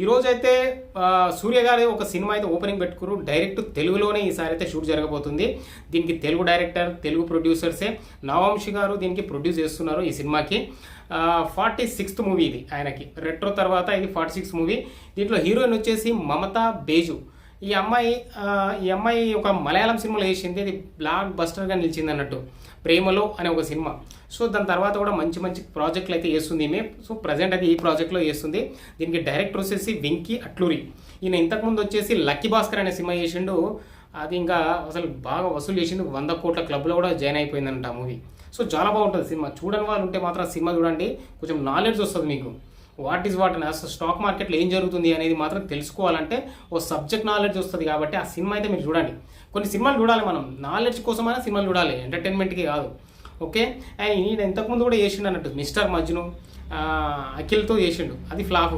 ఈరోజైతే సూర్య గారు ఒక సినిమా అయితే ఓపెనింగ్ పెట్టుకున్నారు. డైరెక్ట్ తెలుగులోనే ఈసారి అయితే షూట్ జరగబోతుంది. దీనికి తెలుగు డైరెక్టర్, తెలుగు ప్రొడ్యూసర్సే. నవవంశి గారు దీనికి ప్రొడ్యూస్ చేస్తున్నారు ఈ సినిమాకి. 46th మూవీ ఇది ఆయనకి. రెట్రో తర్వాత ఇది 46th మూవీ. దీంట్లో హీరోయిన్ వచ్చేసి మమతా బేజు. ఈ అమ్మాయి ఒక మలయాళం సినిమాలో వేసింది. ఇది బ్లాక్ బస్టర్గా నిలిచింది అన్నట్టు, ప్రేమలో అనే ఒక సినిమా. సో దాని తర్వాత కూడా మంచి మంచి ప్రాజెక్టులు అయితే చేస్తుంది ఈమె. సో ప్రజెంట్ అది ఈ ప్రాజెక్ట్లో చేస్తుంది. దీనికి డైరెక్టర్ వచ్చేసి వెంకీ అట్లూరి. ఈయన ఇంతకుముందు వచ్చేసి లక్కీ భాస్కర్ అనే సినిమా చేసిండు. అది ఇంకా అసలు బాగా వసూలు చేసింది. 100 కోట్ల క్లబ్లో కూడా జాయిన్ అయిపోయిందంట ఆ మూవీ. సో చాలా బాగుంటుంది సినిమా. చూడని వాళ్ళు ఉంటే మాత్రం సినిమా చూడండి, కొంచెం నాలెడ్జ్ వస్తుంది మీకు. వాట్ ఈజ్ వాట్ అని అసలు స్టాక్ మార్కెట్లో ఏం జరుగుతుంది అనేది మాత్రం తెలుసుకోవాలంటే ఓ సబ్జెక్ట్ నాలెడ్జ్ వస్తుంది. కాబట్టి ఆ సినిమా అయితే మీరు చూడండి. కొన్ని సినిమాలు చూడాలి మనం, నాలెడ్జ్ కోసమైనా సినిమాలు చూడాలి, ఎంటర్టైన్మెంట్కి కాదు. ఓకే. అండ్ ఈయన ఇంతకుముందు కూడా చేసిండు అన్నట్టు, మిస్టర్ మజ్ను అఖిల్తో చేసిండు, అది ఫ్లాప్.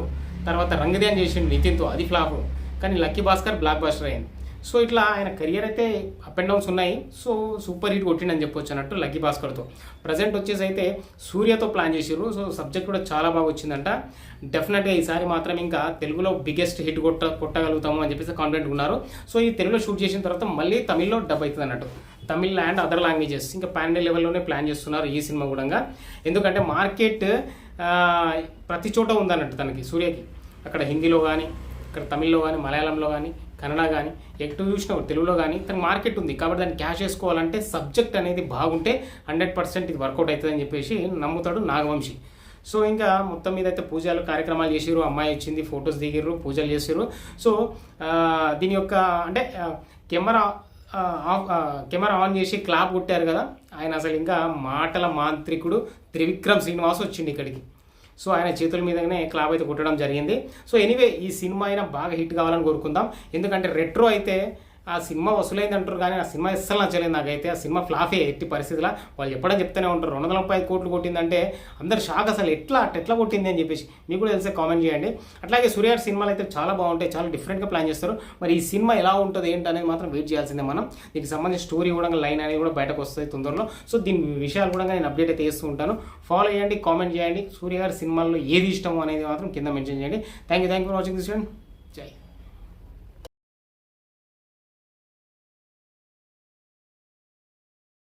తర్వాత రంగదేన్ చేసిండు నితిన్తో, అది ఫ్లాప్. కానీ లక్కీ భాస్కర్ బ్లాక్ బాస్టర్ అయింది. సో ఇట్లా ఆయన కెరియర్ అయితే అప్ అండ్ డౌన్స్ ఉన్నాయి. సో సూపర్ హిట్ కొట్టిండని చెప్పొచ్చు అన్నట్టు లక్కీ భాస్కర్తో. ప్రజెంట్ వచ్చేసి అయితే సూర్యతో ప్లాన్ చేసారు. సో సబ్జెక్ట్ కూడా చాలా బాగా వచ్చిందంట. డెఫినెట్గా ఈసారి మాత్రం ఇంకా తెలుగులో బిగ్గెస్ట్ హిట్ కొట్టగలుగుతాము అని చెప్పేసి కాన్ఫిడెంట్ ఉన్నారు. సో ఈ తెలుగులో షూట్ చేసిన తర్వాత మళ్ళీ తమిళ్లో డబ్ అవుతుంది అన్నట్టు. తమిళ్ అండ్ అదర్ లాంగ్వేజెస్ ఇంకా పాన్ లెవెల్లోనే ప్లాన్ చేస్తున్నారు ఈ సినిమా కూడా. ఎందుకంటే మార్కెట్ ప్రతి చోట ఉందన్నట్టు తనకి, సూర్యకి. అక్కడ హిందీలో కానీ, ఇక్కడ తమిళ్లో కానీ, మలయాళంలో కానీ, కన్నడ కానీ, ఎటు చూసినా తెలుగులో కానీ తనకు మార్కెట్ ఉంది. కాబట్టి దాన్ని క్యాష్ చేసుకోవాలంటే సబ్జెక్ట్ అనేది బాగుంటే 100% ఇది వర్కౌట్ అవుతుందని చెప్పేసి నమ్ముతాడు నాగవంశి. సో ఇంకా మొత్తం మీద అయితే పూజలు కార్యక్రమాలు చేసిర్రు. అమ్మాయి వచ్చింది, ఫొటోస్ దిగిర్రు, పూజలు చేసిర్రు. సో దీని యొక్క అంటే కెమెరా ఆన్ చేసి క్లాప్ కొట్టారు కదా ఆయన. అసలు ఇంకా మాటల మాంత్రికుడు త్రివిక్రమ్ శ్రీనివాస్ వచ్చింది ఇక్కడికి. సో ఆయన చేతుల మీదనే క్లాప్ అయితే కొట్టడం జరిగింది. సో ఎనీవే ఈ సినిమా అయినా బాగా హిట్ కావాలని కోరుకుందాం. ఎందుకంటే రెట్రో అయితే ఆ సినిమా వసూలైంది అంటారు, కానీ ఆ సినిమా అస్సలు నచ్చలేదు నాకైతే. ఆ సినిమా ఫ్లాఫే ఎట్టి పరిస్థితిలో. వాళ్ళు చెప్పడం చెప్తూనే ఉంటారు 235 కోట్లు కొట్టిందంటే అందరు షాక్, అసలు ఎట్లా కొట్టింది అని చెప్పేసి. మీకు కూడా తెలిసే కామెంట్ చేయండి. అట్లాగే సూర్య సినిమాలు అయితే చాలా బాగుంటాయి, చాలా డిఫరెంట్గా ప్లాన్ చేస్తారు. మరి ఈ సినిమా ఎలా ఉంటుంది ఏంటి అనేది మాత్రం వెయిట్ చేయాల్సిందే మనం. దీనికి సంబంధించిన స్టోరీ కూడా, లైన్ అనేది కూడా బయటకు వస్తుంది తొందరలో. సో దీని విషయాలు కూడా నేను అప్డేట్ అయితే చేస్తూ ఉంటాను. ఫాలో చేయండి, కామెంట్ చేయండి. సూర్య గారి సినిమాల్లో ఏది ఇష్టం అనేది మాత్రం కింద మెన్షన్ చేయండి. Thank you for watching this video. జై.